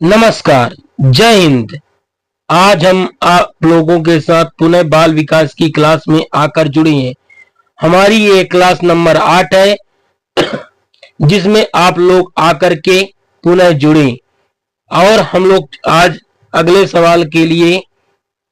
नमस्कार, जय हिंद। आज हम आप लोगों के साथ पुनः बाल विकास की क्लास में आकर जुड़े हैं। हमारी ये क्लास नंबर 8 है, जिसमें आप लोग आकर के पुनः जुड़े और हम लोग आज अगले सवाल के लिए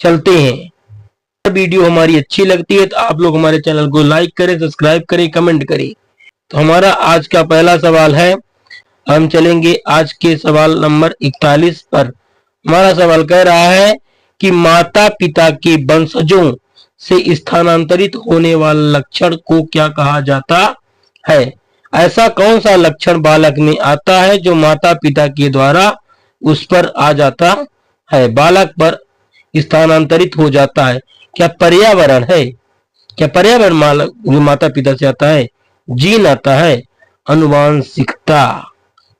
चलते हैं। वीडियो हमारी अच्छी लगती है तो आप लोग हमारे चैनल को लाइक करें, सब्सक्राइब करें, कमेंट करें। तो हमारा आज का पहला सवाल है, हम चलेंगे आज के सवाल नंबर 41 पर। हमारा सवाल कह रहा है कि माता पिता के वंशजों से स्थानांतरित होने वाला लक्षण को क्या कहा जाता है? ऐसा कौन सा लक्षण बालक में आता है जो माता पिता के द्वारा उस पर आ जाता है, बालक पर स्थानांतरित हो जाता है? क्या पर्यावरण है? क्या पर्यावरण जो माता पिता से आता है? जीन आता है? अनुवांशिकता?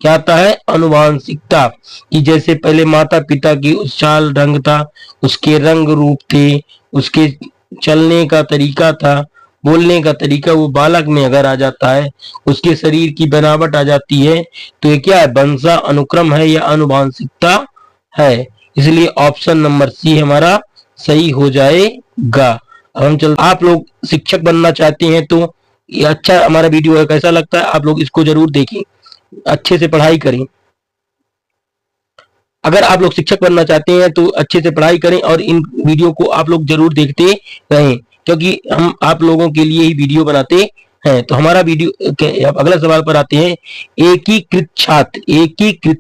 क्या आता है? अनुवांशिकता। कि जैसे पहले माता पिता की उस चाल ढंग था, उसके रंग रूप थे, उसके चलने का तरीका था, बोलने का तरीका, वो बालक में अगर आ जाता है, उसके शरीर की बनावट आ जाती है, तो ये क्या है? वंशा अनुक्रम है या अनुवांशिकता है। इसलिए ऑप्शन नंबर सी हमारा सही हो जाएगा। अब हम चल, आप लोग शिक्षक बनना चाहते हैं तो ये अच्छा हमारा वीडियो है, कैसा लगता है आप लोग इसको जरूर देखें, अच्छे से पढ़ाई करें। अगर आप लोग शिक्षक बनना चाहते हैं तो अच्छे से पढ़ाई करें और इन वीडियो को आप लोग जरूर देखते रहें, क्योंकि हम आप लोगों के लिए ही वीडियो बनाते हैं। तो हमारा वीडियो अब अगला सवाल पर आते हैं। एकीकृत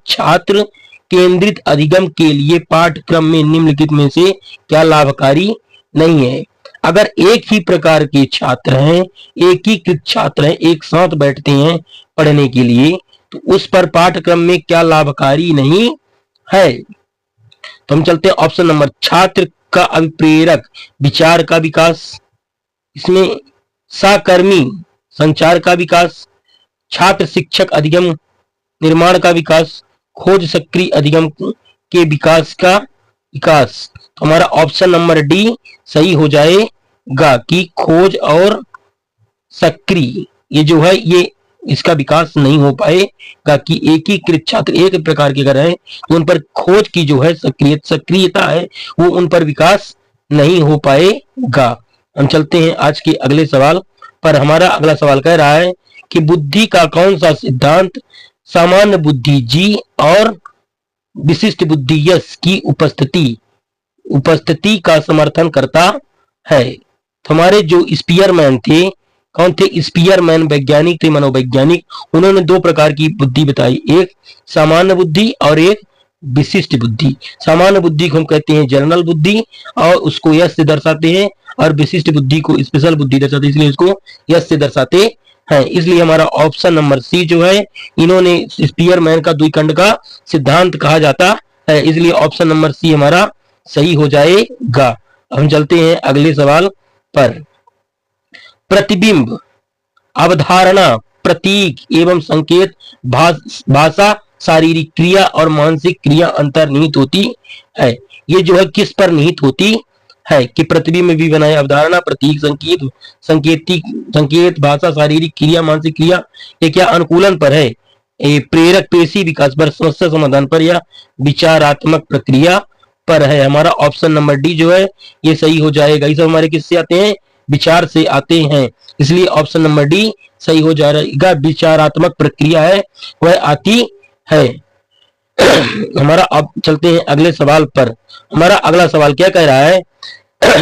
छात्र केंद्रित अधिगम के लिए पाठ्यक्रम में निम्नलिखित में से क्या लाभकारी नहीं है? अगर एक ही प्रकार के छात्र हैं, एकीकृत छात्र हैं, एक साथ बैठते हैं पढ़ने के लिए, तो उस पर पाठ्यक्रम में क्या लाभकारी नहीं है? तो हम चलते हैं ऑप्शन नंबर, छात्र का अभिप्रेरक विचार का विकास, इसमें सहकर्मी संचार का विकास, छात्र शिक्षक अधिगम निर्माण का विकास, खोज सक्रिय अधिगम के विकास का विकास। तो हमारा ऑप्शन नंबर डी सही हो जाएगा कि खोज और सक्रिय ये जो है ये इसका विकास नहीं हो पाएगा। कि एकीकृत छात्र एक प्रकार के अगर है तो उन पर खोज की जो है सक्रियता है वो उन पर विकास नहीं हो पाएगा। हम चलते हैं आज के अगले सवाल पर। हमारा अगला सवाल कह रहा है कि बुद्धि का कौन सा सिद्धांत सामान्य बुद्धि जी और विशिष्ट बुद्धि यस की उपस्थिति का समर्थन करता है? तो हमारे जो स्पीयरमैन थे, कौन थे? स्पीयरमैन वैज्ञानिक थे, मनोवैज्ञानिक। उन्होंने दो प्रकार की बुद्धि बताई, एक सामान्य बुद्धि और एक विशिष्ट बुद्धि। सामान्य बुद्धि को हम कहते हैं जनरल बुद्धि और उसको यस से दर्शाते हैं, और विशिष्ट बुद्धि को स्पेशल बुद्धि दर्शाते हैं, इसलिए उसको यस से दर्शाते हैं। इसलिए हमारा ऑप्शन नंबर सी जो है, इन्होंने स्पीयरमैन का द्विखंड का सिद्धांत कहा जाता है, इसलिए ऑप्शन नंबर सी हमारा सही हो जाएगा। हम चलते हैं अगले सवाल पर। प्रतिबिंब, अवधारणा, प्रतीक एवं संकेत भाषा, शारीरिक क्रिया और मानसिक क्रिया अंतर्निहित होती है। ये जो है किस पर निहित होती है? कि प्रतिबिंब भी बनाए, अवधारणा, प्रतीक, संकेत, भाषा, शारीरिक क्रिया, मानसिक क्रिया, ये क्या अनुकूलन पर है? प्रेरक पेशी विकास पर, समस्या समाधान पर, या विचारात्मक प्रक्रिया पर है? हमारा ऑप्शन नंबर डी जो है ये सही हो जाएगा। ये सब हमारे किससे आते हैं? विचार से आते हैं, इसलिए ऑप्शन नंबर डी सही हो जाएगा। विचारात्मक प्रक्रिया है वह आती है। हमारा अब चलते हैं अगले सवाल पर। हमारा अगला सवाल क्या कह रहा है?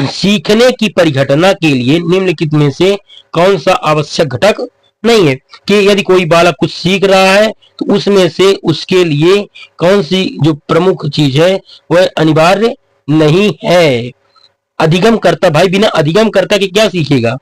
सीखने की परिघटना के लिए निम्नलिखित में से कौन सा आवश्यक घटक नहीं है? कि यदि कोई बालक कुछ सीख रहा है तो उसमें से उसके लिए कौन सी जो प्रमुख चीज है वह अनिवार्य नहीं है? अधिगम करता, भाई बिना अधिगम करता कि क्या सीखेगा?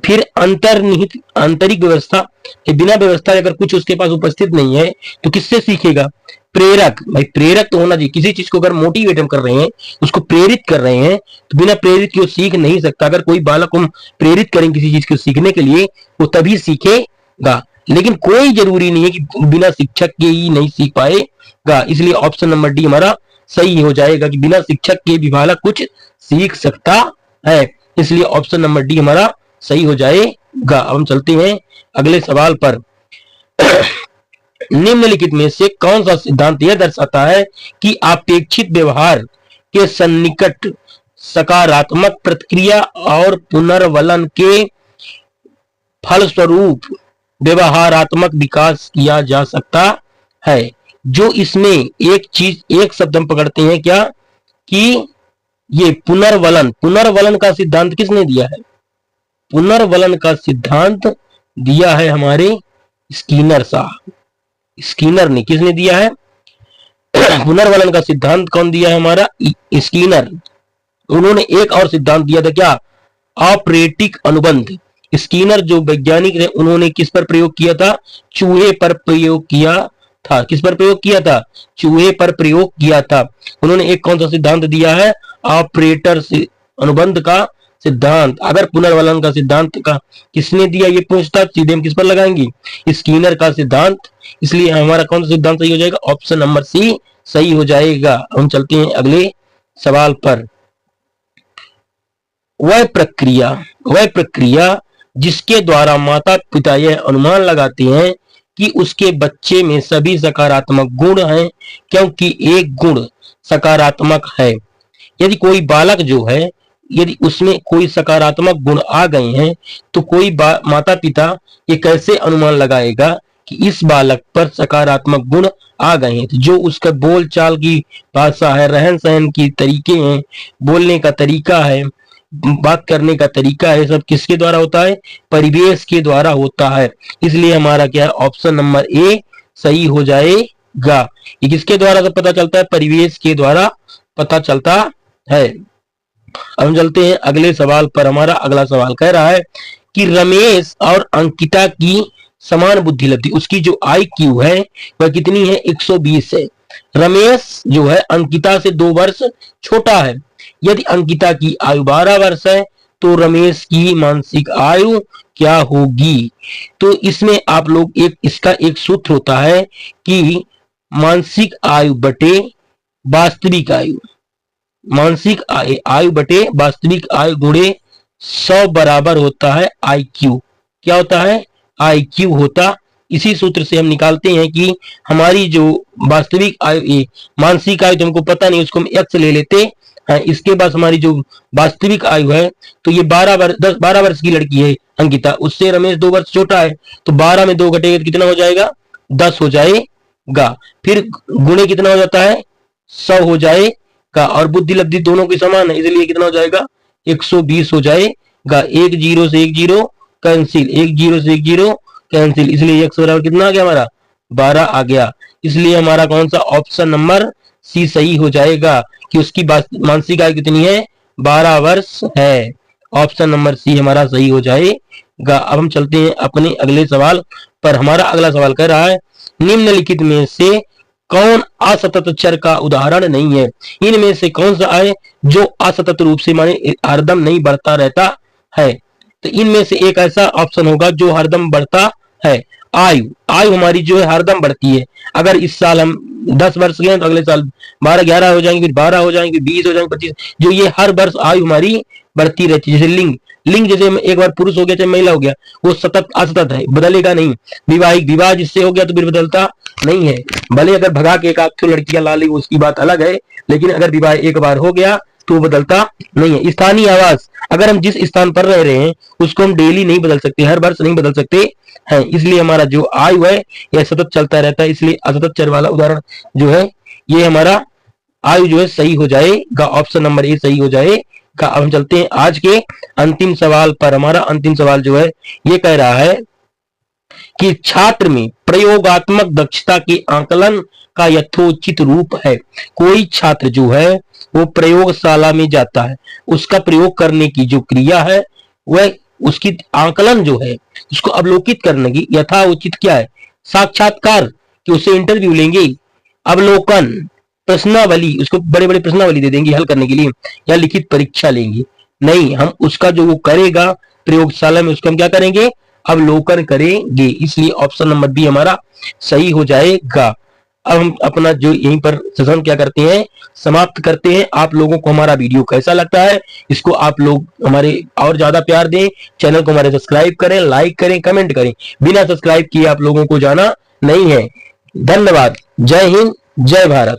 फिर अंतर्निहित आंतरिक व्यवस्था, बिना व्यवस्था अगर कुछ उसके पास उपस्थित नहीं है तो किससे सीखेगा? प्रेरक, भाई प्रेरक तो होना चाहिए। किसी चीज को अगर मोटिवेट हम कर रहे हैं, उसको प्रेरित कर रहे हैं, तो बिना प्रेरित के वो सीख नहीं सकता। अगर कोई बालक को हम प्रेरित करें किसी चीज को सीखने के लिए, वो तभी सीखेगा। लेकिन कोई जरूरी नहीं है कि बिना शिक्षक के ही नहीं सीख पाएगा, इसलिए ऑप्शन नंबर डी हमारा सही हो जाएगा कि बिना शिक्षक के भी बालक कुछ सीख सकता है, इसलिए ऑप्शन नंबर डी हमारा सही हो जाएगा। अब हम चलते हैं अगले सवाल पर। निम्नलिखित में से कौन सा सिद्धांत यह दर्शाता है कि अपेक्षित व्यवहार के सन्निकट सकारात्मक प्रतिक्रिया और पुनर्वलन के फलस्वरूप व्यवहारात्मक विकास किया जा सकता है। जो इसमें एक चीज, एक शब्द हम पकड़ते हैं क्या, कि ये पुनर्वलन, पुनर्वलन का सिद्धांत किसने दिया है? पुनर्वलन का सिद्धांत दिया है हमारे स्किनर साहब। स्किनर ने, किसने दिया है? पुनर्वलन का सिद्धांत कौन दिया है? हमारा स्किनर। उन्होंने एक और सिद्धांत दिया था क्या? ऑपरेटिक अनुबंध। स्किनर जो वैज्ञानिक है, उन्होंने किस पर प्रयोग किया था? चूहे पर प्रयोग किया था। किस पर प्रयोग किया था? चूहे पर प्रयोग किया था। उन्होंने एक कौन सा सिद्धांत दिया है? ऑपरेटर से अनुबंध का सिद्धांत। अगर पुनर्वलन का सिद्धांत का किसने दिया, ये पूछता, सीधे हम किस पर लगाएंगे? स्किनर का सिद्धांत। इसलिए हमारा कौन सा सिद्धांत सही हो जाएगा? ऑप्शन नंबर सी सही हो जाएगा। हम चलते हैं अगले सवाल पर। वह प्रक्रिया जिसके द्वारा माता पिता यह अनुमान लगाते हैं कि उसके बच्चे में सभी सकारात्मक गुण हैं, क्योंकि एक गुण सकारात्मक है। यदि कोई बालक जो है, यदि उसमें कोई सकारात्मक गुण आ गए हैं, तो कोई माता पिता ये कैसे अनुमान लगाएगा कि इस बालक पर सकारात्मक गुण आ गए हैं? तो जो उसका बोल चाल की भाषा है, रहन सहन की तरीके हैं, बोलने का तरीका है, बात करने का तरीका है, सब किसके द्वारा होता है? परिवेश के द्वारा होता है। इसलिए हमारा क्या है? ऑप्शन नंबर ए सही हो जाएगा। ये किसके द्वारा सब पता चलता है? परिवेश के द्वारा पता चलता है। अब हम चलते हैं अगले सवाल पर। हमारा अगला सवाल कह रहा है कि रमेश और अंकिता की समान बुद्धि लब्धि, उसकी जो IQ है वह कितनी है? 120 है। रमेश जो है अंकिता से 2 वर्ष छोटा है। यदि अंकिता की आयु 12 वर्ष है तो रमेश की मानसिक आयु क्या होगी? तो इसमें आप लोग इसका एक सूत्र होता है कि मानसिक आयु बटे वास्तविक आयु, मानसिक आयु बटे वास्तविक आयु गुणे 100 बराबर होता है IQ। क्या होता है? IQ होता। इसी सूत्र से हम निकालते हैं कि हमारी जो वास्तविक आयु, मानसिक आयु तो हमको पता नहीं, उसको हम x ले लेते हैं। इसके बाद हमारी जो वास्तविक आयु है, तो ये 12 वर्ष की लड़की है अंकिता, उससे रमेश 2 वर्ष छोटा है, तो 12 में 2 घटेगा तो कितना हो जाएगा? 10 हो जाएगा। फिर गुणे कितना हो जाता है? 100 हो जाएगा। और बुद्धि लब्धि दोनों की समान है, इसलिए कितना हो जाएगा? 120 हो जाएगा। 1 0 से 1 0 कैंसिल, 1 0 से 1 0 कैंसिल, इसलिए x बराबर कितना आ गया? हमारा 12 आ गया। इसलिए हमारा कौन सा? ऑप्शन नंबर सी सही हो जाएगा कि उसकी मानसिक आयु कितनी है? 12 वर्ष है। ऑप्शन नंबर सी हमारा सही हो जाएगा। अब हम चलते हैं अपने अगले सवाल पर। हमारा अगला सवाल कह रहा है निम्नलिखित में से कौन असतत चर का उदाहरण नहीं है? इनमें से कौन सा है जो असतत रूप से माने हरदम नहीं बढ़ता रहता है? तो इनमें से एक ऐसा ऑप्शन होगा जो हरदम बढ़ता है। आयु हमारी जो है हरदम बढ़ती है। अगर इस साल हम 10 वर्ष के हैं तो अगले साल 12 11 हो जाएंगे, फिर 12 हो जाएंगे, 20 हो जाएंगे, 25, जो ये हर वर्ष आयु हमारी बढ़ती रहती है। जैसे लिंग जैसे एक बार पुरुष हो गया चाहे महिला हो गया, वो सतत असतत है, बदलेगा नहीं। विवाह जिससे हो गया तो फिर बदलता नहीं है। भले अगर भगा के एक आध लड़कियां ला ली उसकी बात अलग है, लेकिन अगर विवाह एक बार हो गया तो बदलता नहीं है। स्थानीय आवास, अगर हम जिस स्थान पर रह रहे हैं उसको हम डेली नहीं बदल सकते, हर वर्ष नहीं बदल सकते हैं। इसलिए हमारा जो आयु है यह सतत चलता रहता है। इसलिए असतत चर वाला उदाहरण जो है ये हमारा आयु जो है सही हो जाएगा। ऑप्शन नंबर ए सही हो जाएगा। अब हम चलते हैं आज के अंतिम सवाल पर। हमारा अंतिम सवाल जो है ये कह रहा है कि छात्र में प्रयोगात्मक दक्षता के आकलन का यथोचित रूप है। कोई छात्र जो है वो प्रयोगशाला में जाता है, उसका प्रयोग करने की जो क्रिया है वह उसकी आकलन जो है उसको अवलोकित करने की यथाउचित क्या है? साक्षात्कार, कि उससे इंटरव्यू लेंगे, अवलोकन, प्रश्नावली, उसको बड़े बड़े प्रश्नावली दे देंगे हल करने के लिए, या लिखित परीक्षा लेंगे? नहीं, हम उसका जो वो करेगा प्रयोगशाला में उसको हम क्या करेंगे? अवलोकन करेंगे। इसलिए ऑप्शन नंबर बी हमारा सही हो जाएगा। अब हम अपना जो यहीं पर सेशन क्या करते हैं, समाप्त करते हैं। आप लोगों को हमारा वीडियो कैसा लगता है इसको आप लोग हमारे और ज्यादा प्यार दें, चैनल को हमारे सब्सक्राइब करें, लाइक करें, कमेंट करें। बिना सब्सक्राइब किए आप लोगों को जाना नहीं है। धन्यवाद। जय हिंद, जय भारत।